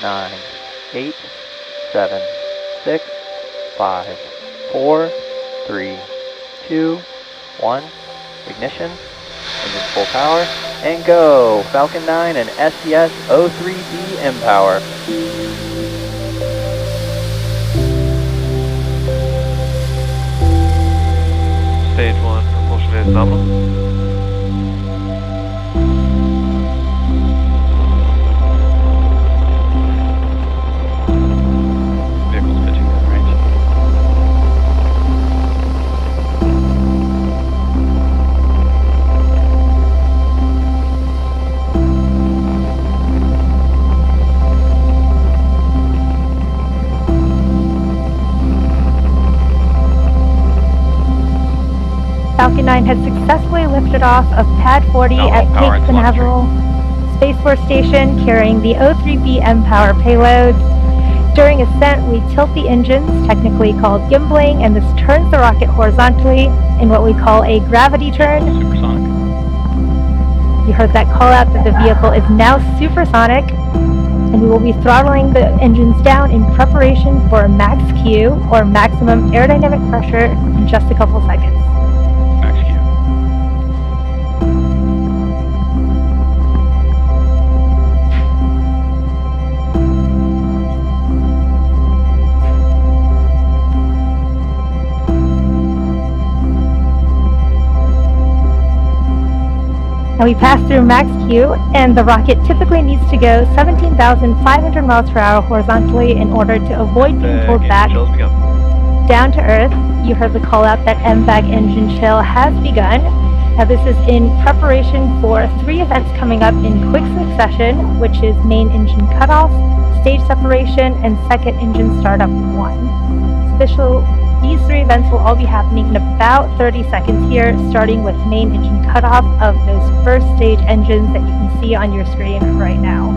9, 8, 7, 6, 5, 4, 3, 2, 1. Ignition. Engine full power. And go! Falcon 9 and SES O3B MPOWER. Stage 1, propulsion is nominal. Falcon 9 has successfully lifted off of Pad 40 at Cap Canaveral Space Force Station, carrying the O3B MPOWER payloads. During ascent, we tilt the engines, technically called gimbling, and this turns the rocket horizontally in what we call a gravity turn. Supersonic. You heard that call out that the vehicle is now supersonic, and we will be throttling the engines down in preparation for max Q, or maximum aerodynamic pressure, in just a couple seconds. Now we pass through max Q, and the rocket typically needs to go 17,500 miles per hour horizontally in order to avoid being pulled back down to Earth. You heard the call out that MVAC engine chill has begun. Now this is in preparation for 3 events coming up in quick succession, which is main engine cutoff, stage separation, and second engine startup 1. These 3 events will all be happening in about 30 seconds here, starting with main engine cutoff of those first stage engines that you can see on your screen right now.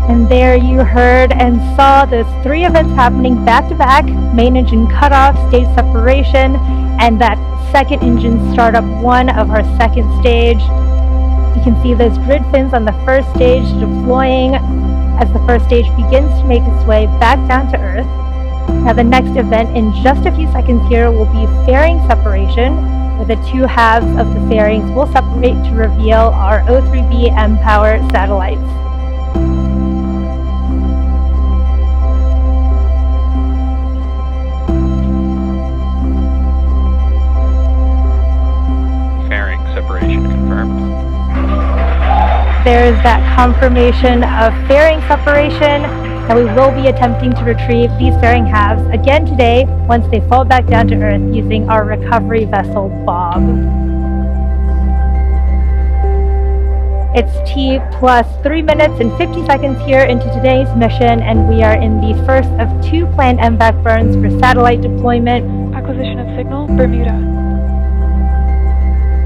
And there you heard and saw those 3 events happening back to back: main engine cutoff, stage separation, and that second engine startup 1 of our second stage. You can see those grid fins on the first stage deploying as the first stage begins to make its way back down to Earth. Now the next event in just a few seconds here will be fairing separation, where the 2 halves of the fairings will separate to reveal our O3B MPOWER satellites. There's that confirmation of fairing separation, and we will be attempting to retrieve these fairing halves again today once they fall back down to Earth using our recovery vessel, Bob. It's T plus 3 minutes and 50 seconds here into today's mission, and we are in the first of 2 planned MVAC burns for satellite deployment. Acquisition of signal, Bermuda.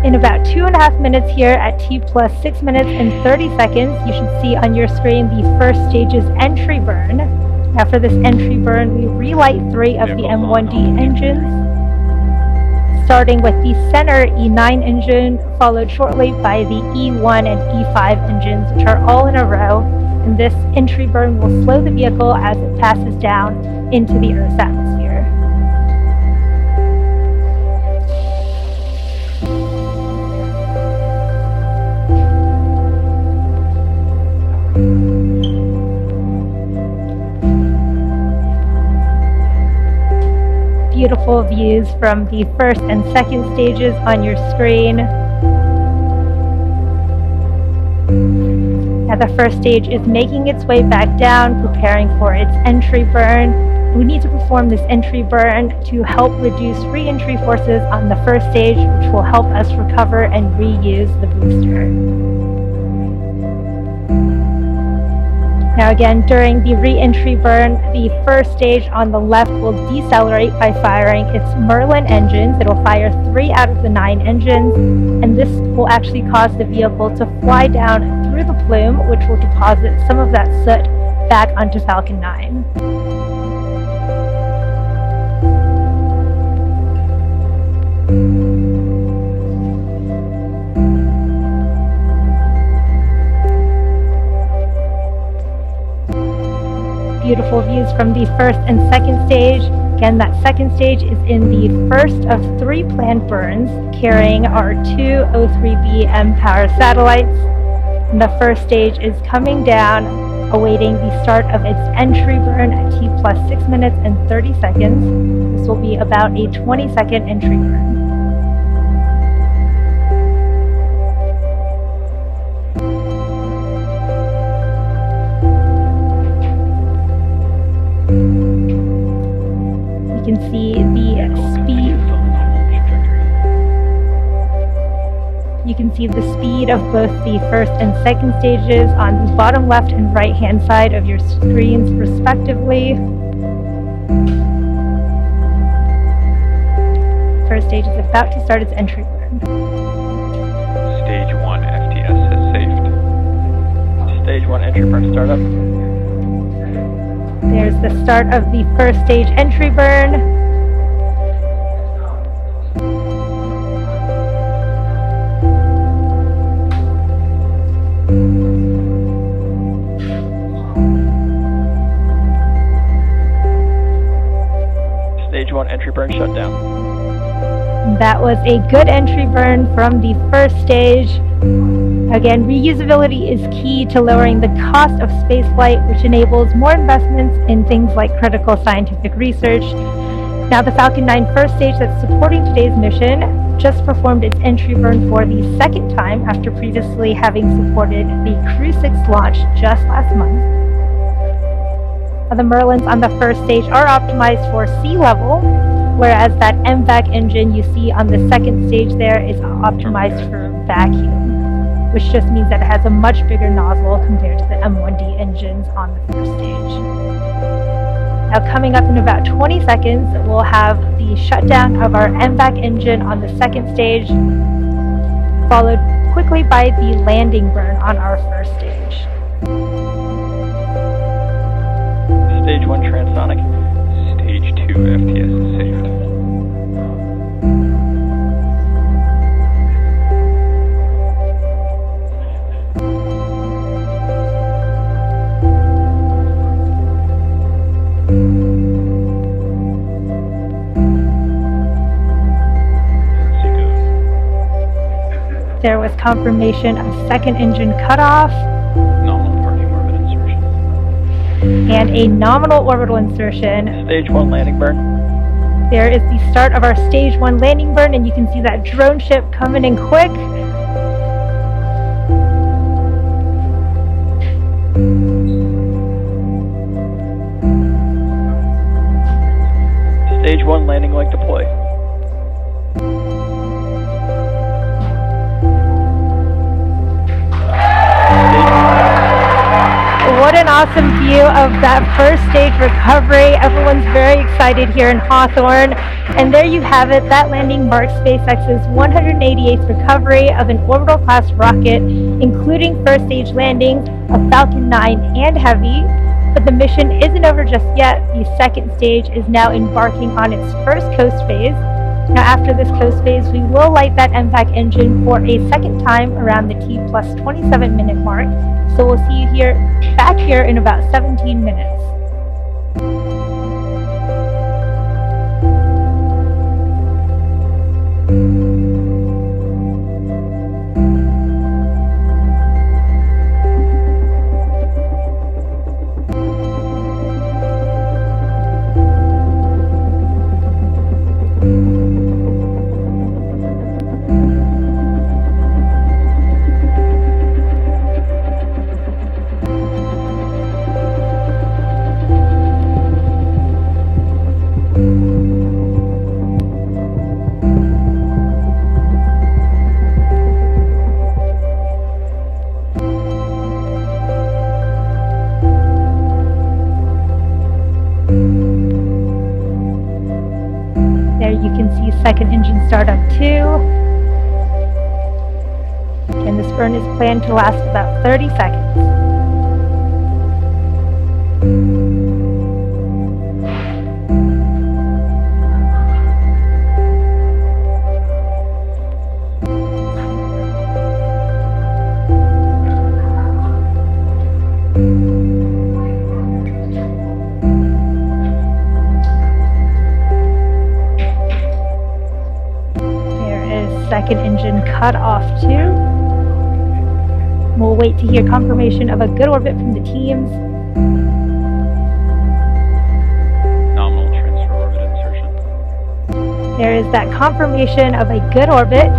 In about 2.5 minutes here at T plus 6 minutes and 30 seconds, you should see on your screen the first stage's entry burn. Now for this entry burn, we relight 3 of the M1D engines, starting with the center E9 engine, followed shortly by the E1 and E5 engines, which are all in a row. And this entry burn will slow the vehicle as it passes down into the Earth's atmosphere. Beautiful views from the first and second stages on your screen. Now Now the first stage is making its way back down, preparing for its entry burn. We need to perform this entry burn to help reduce re-entry forces on the first stage, which will help us recover and reuse the booster. Now again, during the re-entry burn, the first stage on the left will decelerate by firing its Merlin engines. It will fire 3 out of the 9 engines, and this will actually cause the vehicle to fly down through the plume, which will deposit some of that soot back onto Falcon 9. Beautiful views from the first and second stage. Again, that second stage is in the first of 3 planned burns, carrying our 2 O3B MPOWER satellites. And the first stage is coming down, awaiting the start of its entry burn at T plus 6 minutes and 30 seconds. This will be about a 20-second entry burn. You can see the speed. You can see the speed of both the first and second stages on the bottom left and right hand side of your screens respectively. First stage is about to start its entry burn. Stage 1 FTS has saved. Stage 1 entry burn startup. There's the start of the first stage entry burn. Stage 1 entry burn shut down. That was a good entry burn from the first stage. Again, reusability is key to lowering the cost of spaceflight, which enables more investments in things like critical scientific research. Now, the Falcon 9 first stage that's supporting today's mission just performed its entry burn for the second time after previously having supported the Crew 6 launch just last month. The Merlins on the first stage are optimized for sea level, whereas that MVAC engine you see on the second stage there is optimized for vacuum, which just means that it has a much bigger nozzle compared to the M1D engines on the first stage. Now coming up in about 20 seconds, we'll have the shutdown of our MVAC engine on the second stage, followed quickly by the landing burn on our first stage. Stage 1 transonic. Stage 2 FTS is saved. There was confirmation of second engine cutoff Nominal parking orbit insertion. and a nominal orbital insertion. Stage 1 landing burn. There is the start of our stage 1 landing burn, and you can see that drone ship coming in quick. Stage 1 landing leg deploy. What an awesome view of that first stage recovery. Everyone's very excited here in Hawthorne. And there you have it. That landing marks SpaceX's 188th recovery of an orbital class rocket, including first stage landings of Falcon 9 and Heavy. But the mission isn't over just yet. The second stage is now embarking on its first coast phase. Now after this coast phase, we will light that MVAC engine for a second time around the T plus 27 minute mark. So we'll see you back here in about 17 minutes. second engine startup 2. And this burn is planned to last about 30 seconds. Second engine cut off too. We'll wait to hear confirmation of a good orbit from the teams. Nominal transfer orbit insertion. There is that confirmation of a good orbit.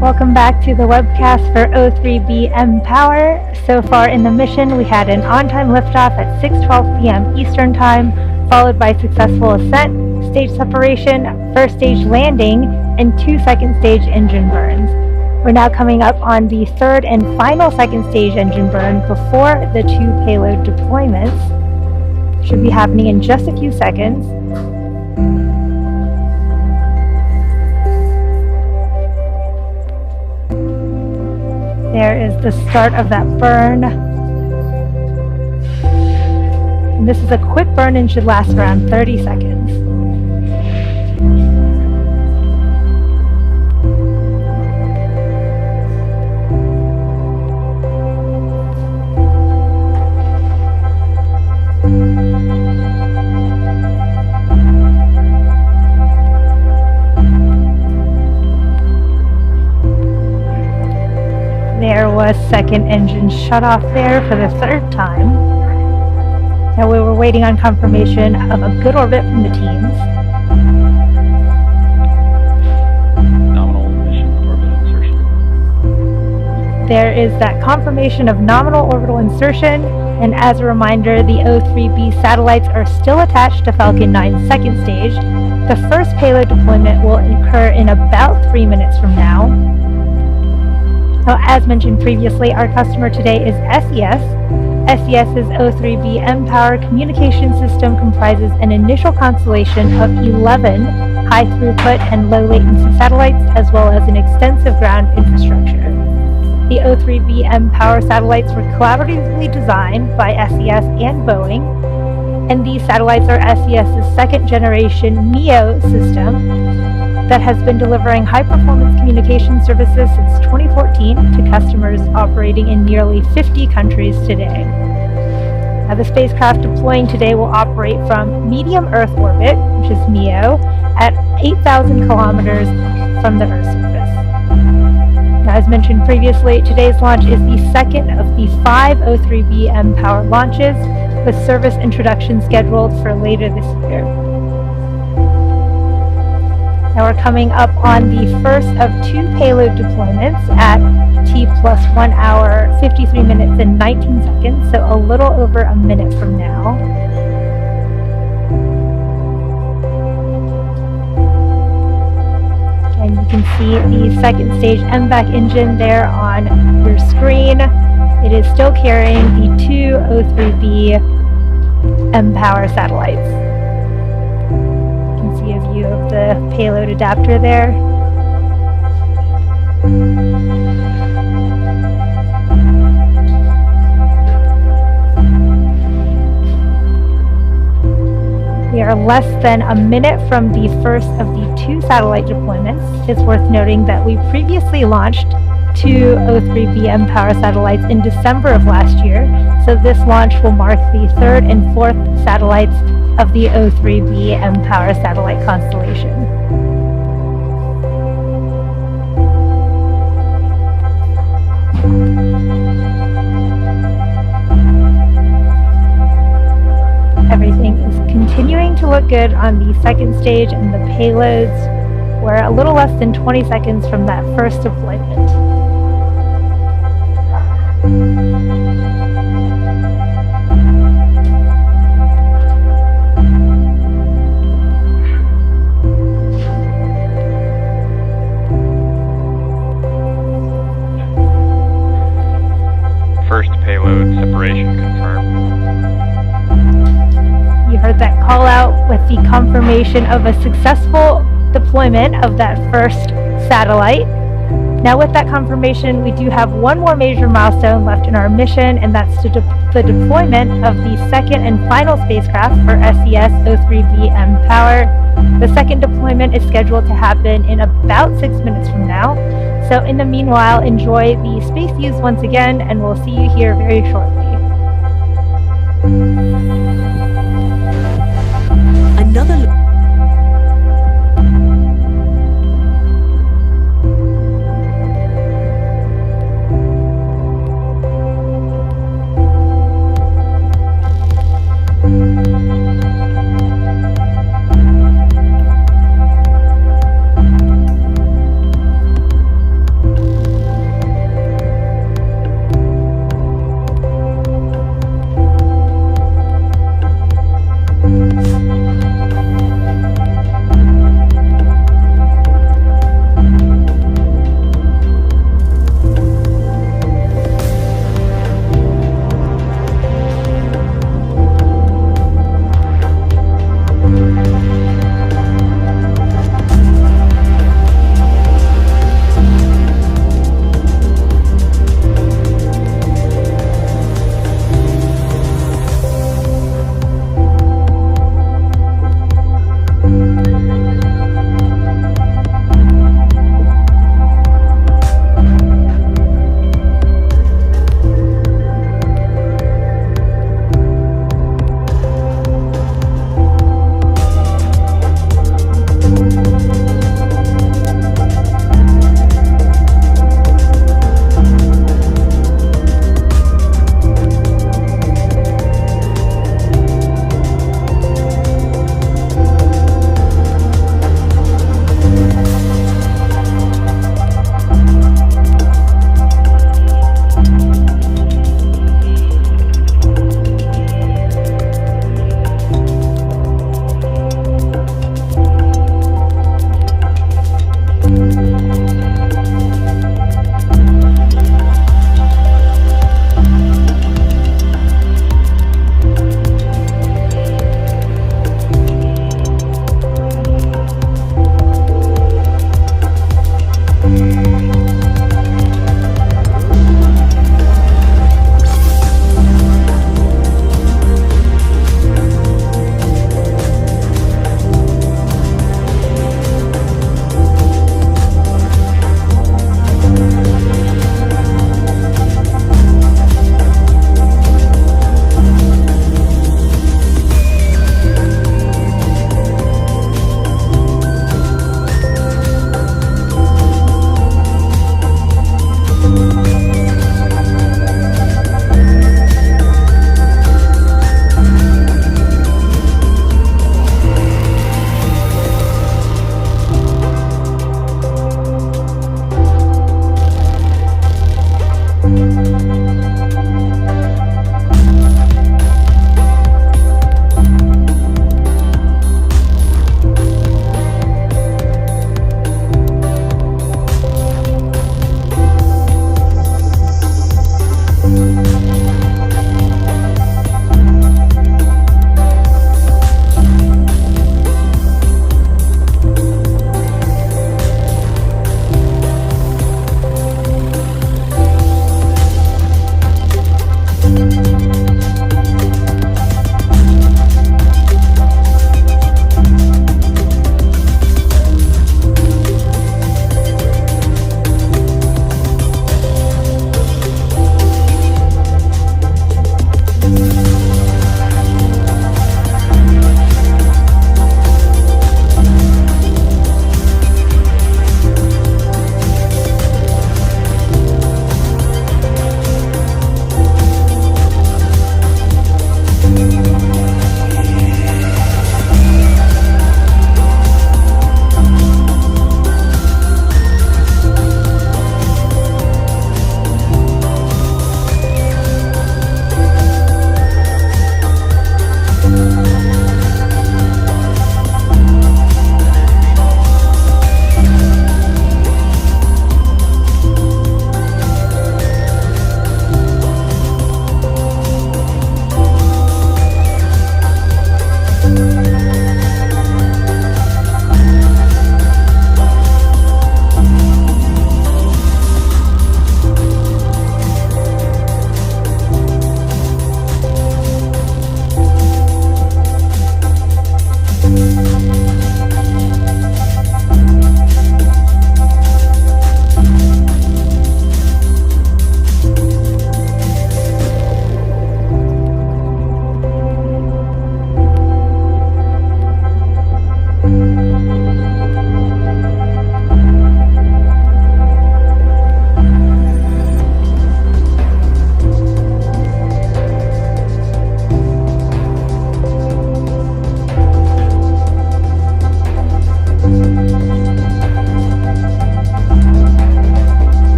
Welcome back to the webcast for O3B MPOWER. So far in the mission, we had an on-time liftoff at 6:12 p.m. Eastern Time, followed by successful ascent, stage separation, first stage landing, and 2 second stage engine burns. We're now coming up on the third and final second stage engine burn before the 2 payload deployments. Should be happening in just a few seconds. There is the start of that burn. And this is a quick burn and should last around 30 seconds. There was second engine shut off there for the third time. Now we were waiting on confirmation of a good orbit from the teams. Nominal mission orbit insertion. There is that confirmation of nominal orbital insertion, and as a reminder, the O3B satellites are still attached to Falcon 9's second stage. The first payload deployment will occur in about 3 minutes from now. Now, as mentioned previously, our customer today is SES. SES's O3B MPOWER communication system comprises an initial constellation of 11 high throughput and low latency satellites, as well as an extensive ground infrastructure. The O3B MPOWER satellites were collaboratively designed by SES and Boeing, and these satellites are SES's second generation MEO system that has been delivering high-performance communication services since 2014 to customers operating in nearly 50 countries today. Now, the spacecraft deploying today will operate from medium Earth orbit, which is MEO, at 8,000 kilometers from the Earth's surface. Now, as mentioned previously, today's launch is the second of the 5 O3B MPOWER launches, with service introduction scheduled for later this year. Now we're coming up on the first of 2 payload deployments at T plus 1 hour, 53 minutes and 19 seconds, so a little over a minute from now. And you can see the second stage MVAC engine there on your screen. It is still carrying the 2 O3B MPOWER satellites. A view of the payload adapter there. We are less than a minute from the first of the 2 satellite deployments. It's worth noting that we previously launched 2 O3B MPOWER satellites in December of last year, so this launch will mark the 3rd and 4th satellites of the O3B MPOWER satellite constellation. Everything is continuing to look good on the second stage, and the payloads were a little less than 20 seconds from that first deployment. the confirmation of a successful deployment of that first satellite. Now with that confirmation, we do have one more major milestone left in our mission, and that's the deployment of the second and final spacecraft for SES O3B MPOWER. The second deployment is scheduled to happen in about 6 minutes from now. So in the meanwhile, enjoy the space views once again, and we'll see you here very shortly. Another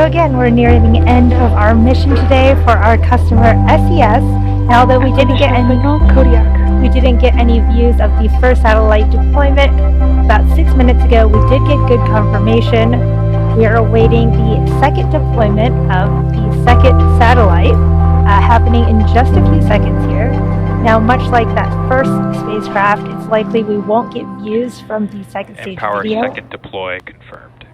So again, we're nearing the end of our mission today for our customer SES. And although we didn't get any views of the first satellite deployment, about 6 minutes ago we did get good confirmation. We are awaiting the second deployment of the second satellite, happening in just a few seconds here. Now, much like that first spacecraft, it's likely we won't get views from the second stage MPOWER video. second deploy confirmed.